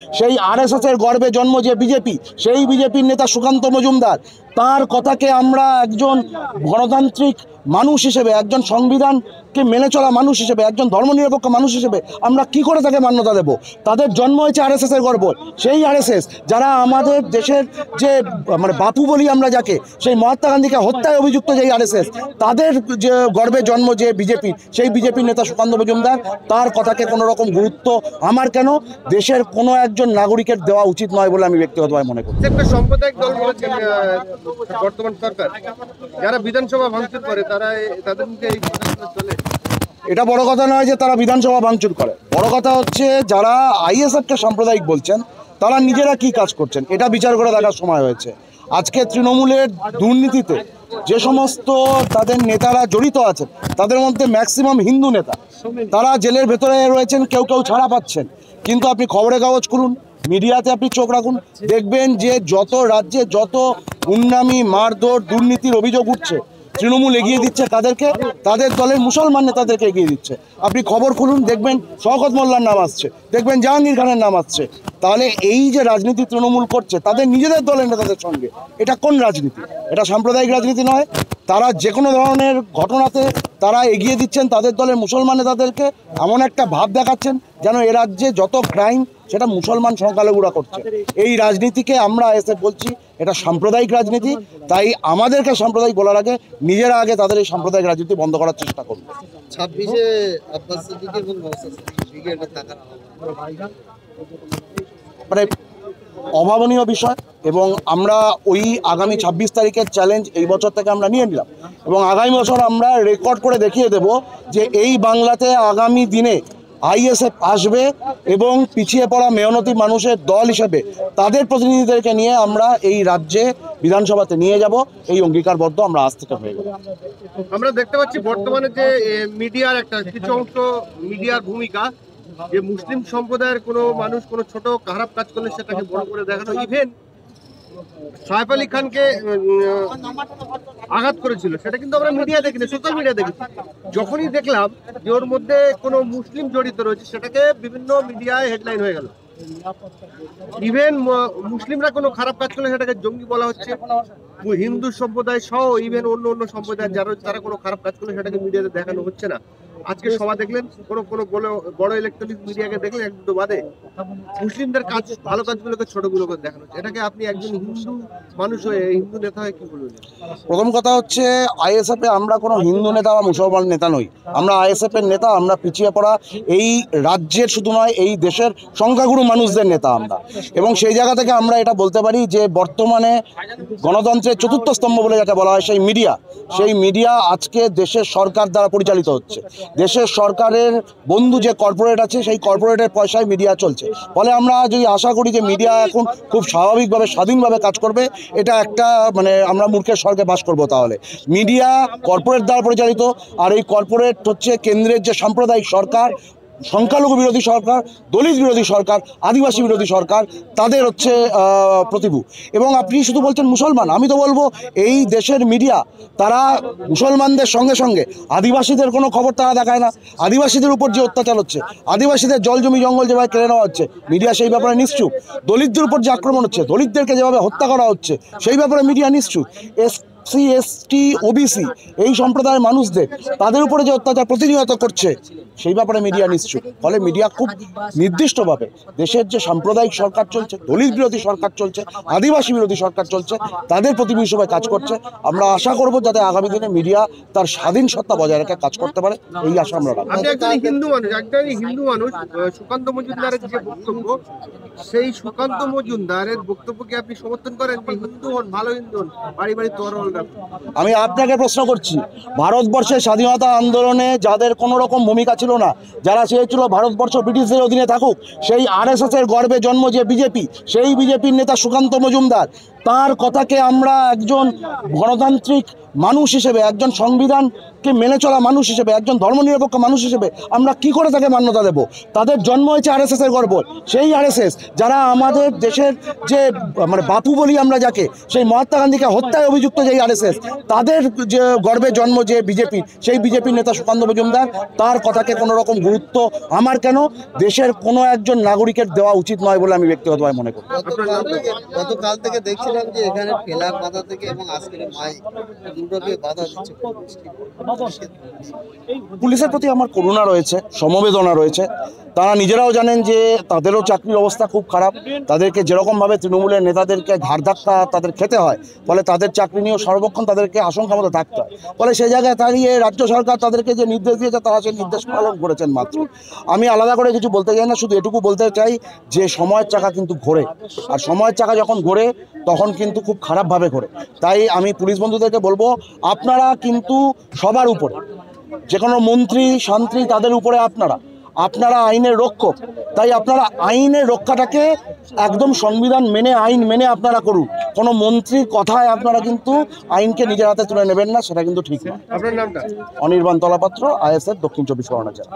সেই আরএসএস এর গর্বে জন্ম যে বিজেপি, সেই বিজেপির নেতা সুকান্ত মজুমদার, তার কথাকে আমরা একজন গণতান্ত্রিক মানুষ হিসেবে, একজন সংবিধানকে মেনে চলা মানুষ হিসেবে, একজন ধর্মনিরপেক্ষ মানুষ হিসেবে আমরা কি করে তাকে মান্যতা দেব? তাদের জন্ম হয়েছে আরএসএস এর গর্ব, সেই আরএসএস যারা আমাদের দেশের যে মানে বাপু বলি আমরা যাকে, সেই মহাত্মা গান্ধীকে হত্যায় অভিযুক্ত যেই আরএসএস, তাদের যে গর্বে জন্ম যে বিজেপি, সেই বিজেপির নেতা সুকান্ত মজুমদার, তার কথাকে কোনো রকম গুরুত্ব আমার কেন দেশের কোনো একজন নাগরিকের দেওয়া উচিত নয় বলে আমি ব্যক্তিগতভাবে মনে করি। একটা সাম্প্রদায়িক দল বলেছেন বর্তমান সরকার, যারা বিধানসভা ভাঙচুর করে তাদের মুখে এই চলে। এটা বড় কথা নয় যে তারা বিধানসভা ভাঙচুর করে, বড় কথা হচ্ছে যারা আইএসএফকে সাম্প্রদায়িক বলছেন তারা নিজেরা কি কাজ করছেন এটা বিচার করে দেখার সময় হয়েছে। আজকে তৃণমূলের দুর্নীতিতে যে সমস্ত তাদের নেতারা জড়িত আছেন তাদের মধ্যে ম্যাক্সিমাম হিন্দু নেতা, তারা জেলের ভেতরে রয়েছেন, কেউ কেউ ছাড়া পাচ্ছেন। কিন্তু আপনি খবরের কাগজ খুলুন, মিডিয়াতে আপনি চোখ রাখুন, দেখবেন যে যত রাজ্যে যত গুন্ডামি, মারধর, দুর্নীতির অভিযোগ উঠছে, তৃণমূল এগিয়ে দিচ্ছে তাদেরকে, তাদের দলের মুসলমান নেতাদেরকে এগিয়ে দিচ্ছে। আপনি খবর খুলুন, দেখবেন শওকত মোল্লার নাম আসছে, দেখবেন জাহাঙ্গীর খানের নাম আসছে। তাহলে এই যে রাজনীতি তৃণমূল করছে তাদের নিজেদের দলের নেতাদের সঙ্গে, এটা কোন রাজনীতি? এটা সাম্প্রদায়িক রাজনীতি নয়। তারা যে কোনো ধরনের ঘটনাতে তারা এগিয়ে দিচ্ছেন তাদের দলের মুসলমান নেতাদেরকে, এমন একটা ভাব দেখাচ্ছেন যেন এ রাজ্যে যত ক্রাইম সেটা মুসলমান সংখ্যালঘুরা করছে। এই রাজনীতিকে আমরা এসে বলছি এটা সাম্প্রদায়িক রাজনীতি। তাই আমাদেরকে সাম্প্রদায়িক বলার আগে নিজেরা আগে তাদের এই সাম্প্রদায়িক রাজনীতি বন্ধ করার চেষ্টা করব। 26-এ আব্বাস সিদ্দিকী এবং নওশাদ সিদ্দিকীর একটা টাকার মানে অভাবনীয় বিষয়, এবং আমরা ওই আগামী 26 তারিখের চ্যালেঞ্জ এই বছর থেকে আমরা নিয়ে নিলাম, এবং আগামী বছর আমরা রেকর্ড করে দেখিয়ে দেব যে এই বাংলাতে আগামী দিনে আইএসএফ আসবে এবং পিছিয়ে পড়া মেহনতি মানুষের দল হিসেবে তাদের প্রতিনিধিদেরকে নিয়ে আমরা এই রাজ্যে বিধানসভাতে নিয়ে যাব। এই অঙ্গীকারবদ্ধ আমরা আজ থেকে হয়ে গেল। আমরা দেখতে পাচ্ছি বর্তমানে যে মিডিয়ার একটা কিছু অংশ মিডিয়ার ভূমিকা, যে মুসলিম সম্প্রদায়ের কোনো মানুষ কোনো ছোট খারাপ কাজ করলে সেটাকে বড় করে দেখানো। ইভেন সাইফ আলী খানকে আঘাত করেছিল, সেটা কিন্তু আমরা মিডিয়া দেখিনি, সোশ্যাল মিডিয়া দেখেছি। যখনই দেখলাম যে ওর মধ্যে কোনো মুসলিম জড়িত রয়েছে, সেটাকে বিভিন্ন মিডিয়ায় হেডলাইন হয়ে গেল। ইভেন মুসলিমরা কোনো খারাপ কাজ করলে সেটাকে জঙ্গি বলা হচ্ছে। হিন্দু সম্প্রদায় সহ ইভেন অন্য অন্য সম্প্রদায় যারা কোনো খারাপ কাজ করলে সেটাকে মিডিয়াতে দেখানো হচ্ছে না। আজকে সভা দেখলেন, কোনো বড় ইলেকট্রনিক মিডিয়াকে দেখলেন এক দুটো বাদে মুসলিমদের কাজ, ভালো কাজগুলোকে ছোটগুলোকে দেখানো হচ্ছে। এটাকে আপনি একজন হিন্দু মানুষ হয়ে, হিন্দু নেতা হয়ে কি বলবেন? প্রথম কথা হচ্ছে আইএসএফ এ আমরা কোনো হিন্দু নেতা বা মুসলমান নেতা নই। আমরা আইএসএফ এর নেতা, আমরা পিছিয়ে পড়া এই রাজ্যের শুধু নয় এই দেশের সংখ্যাগুরু মানুষদের নেতা আমরা। এবং সেই জায়গা থেকে আমরা এটা বলতে পারি যে বর্তমানে গণতন্ত্রের চতুর্থ স্তম্ভ বলে যাকে বলা হয় সেই মিডিয়া আজকে দেশের সরকার দ্বারা পরিচালিত হচ্ছে। দেশের সরকারের বন্ধু যে কর্পোরেট আছে সেই কর্পোরেটের পয়সায় মিডিয়া চলছে। ফলে আমরা যদি আশা করি যে মিডিয়া এখন খুব স্বাভাবিকভাবে স্বাধীনভাবে কাজ করবে, এটা একটা মানে আমরা মূর্খের স্বর্গে বাস করবো। তাহলে মিডিয়া কর্পোরেট দ্বারা পরিচালিত, আর এই কর্পোরেট হচ্ছে কেন্দ্রের যে সাম্প্রদায়িক সরকার, সংখ্যালঘু বিরোধী সরকার, দলিত বিরোধী সরকার, আদিবাসী বিরোধী সরকার, তাদের হচ্ছে প্রতিভূ। এবং আপনি শুধু বলছেন মুসলমান, আমি তো বলবো এই দেশের মিডিয়া তারা মুসলমানদের সঙ্গে সঙ্গে আদিবাসীদের কোনো খবর তারা দেখায় না। আদিবাসীদের উপর যে অত্যাচার হচ্ছে, আদিবাসীদের জল জমি জঙ্গল যেভাবে কেড়ে নেওয়া হচ্ছে, মিডিয়া সেই ব্যাপারে নিশ্চুপ। দলিতদের উপর যে আক্রমণ হচ্ছে, দলিতদেরকে যেভাবে হত্যা করা হচ্ছে, সেই ব্যাপারে মিডিয়া নিশ্চুপ। SC ST OBC এই সম্প্রদায়ের মানুষদের তাদের উপরে যে অত্যাচার প্রতিনিয়ত করছে, সেই ব্যাপারে মিডিয়া নিশ্চুপ। ফলে মিডিয়া খুব নির্দিষ্টভাবে দেশের যে সাম্প্রদায়িক সরকার চলছে, দলিত বিরোধী সরকার চলছে, আদিবাসী বিরোধী সরকার চলছে, তাদের প্রতিনিধি হিসেবে কাজ করছে। আমরা আশা করব যাতে আগামী দিনে মিডিয়া তার স্বাধীন সত্তা বজায় রেখে কাজ করতে পারে, এই আশা আমরা রাখবো। একজন হিন্দু মানুষ সুকান্ত মজুমদারের যে বক্তব্য, সেই সুকান্ত মজুমদারের বক্তব্যকে আপনি সমর্থন করেন? হিন্দু হন, ভালো হিন্দু হন, বাড়ি বাড়ি তরল। আমি আপনাকে প্রশ্ন করছি, ভারতবর্ষের স্বাধীনতা আন্দোলনে যাদের কোনো রকম ভূমিকা ছিল না, যারা চেয়েছিল ভারতবর্ষ ব্রিটিশদের অধীনে থাকুক, সেই আরএসএস এর গর্বে জন্ম যে বিজেপি, সেই বিজেপির নেতা সুকান্ত মজুমদার, তার কথাকে আমরা একজন গণতান্ত্রিক মানুষ হিসেবে, একজন সংবিধানকে মেনে চলা মানুষ হিসেবে, একজন ধর্মনিরপেক্ষ মানুষ হিসেবে আমরা কি করে তাকে মান্যতা দেব? তাদের জন্ম হয়েছে আরএসএস এর গর্ব, সেই আরএসএস যারা আমাদের দেশের যে মানে বাপু বলি আমরা যাকে, সেই মহাত্মা গান্ধীকে হত্যায় অভিযুক্ত যেই আরএসএস, তাদের যে গর্বে জন্ম যে বিজেপি, সেই বিজেপির নেতা সুকান্ত মজুমদার, তার কথাকে কোনো রকম গুরুত্ব আমার কেন দেশের কোনো একজন নাগরিকের দেওয়া উচিত নয় বলে আমি ব্যক্তিগতভাবে মনে করি। গতকাল থেকে দেখছিলাম যে এখানে ফেলার বাধা থেকে এবং আজকের মাইক দুটোকে বাধা দিচ্ছে। পুলিশের প্রতি আমার করুণা রয়েছে, সমবেদনা রয়েছে। তারা নিজেরাও জানেন যে তাদেরও চাকরির অবস্থা খুব খারাপ, তাদেরকে যেরকমভাবে তৃণমূলের নেতাদেরকে ঘাড় ধাক্কা তাদের খেতে হয়, ফলে তাদের চাকরি নিয়েও সর্বক্ষণ তাদেরকে আশঙ্কা মতো থাকতে হয়। ফলে সেই জায়গায় দাঁড়িয়ে রাজ্য সরকার তাদেরকে যে নির্দেশ দিয়েছে তারা সেই নির্দেশ পালন করেছেন মাত্র। আমি আলাদা করে কিছু বলতে চাই না, শুধু এটুকু বলতে চাই যে সময়ের চাকা কিন্তু ঘোরে, আর সময়ের চাকা যখন ঘোরে তখন কিন্তু খুব খারাপভাবে ঘোরে। তাই আমি পুলিশ বন্ধুদেরকে বলবো, আপনারা কিন্তু সবার উপরে, যে কোনো মন্ত্রী শান্ত্রী তাদের উপরে আপনারা আইনের রক্ষক। তাই আপনারা আইনের রক্ষাটাকে একদম সংবিধান মেনে, আইন মেনে আপনারা করুন। কোনো মন্ত্রীর কথায় আপনারা কিন্তু আইনকে নিজের হাতে তুলে নেবেন না, সেটা কিন্তু ঠিক না। আপনার নামটা? অনির্বাণ তলাপাত্র, আইএসএফ, দক্ষিণ 24 পরগনা জেলা।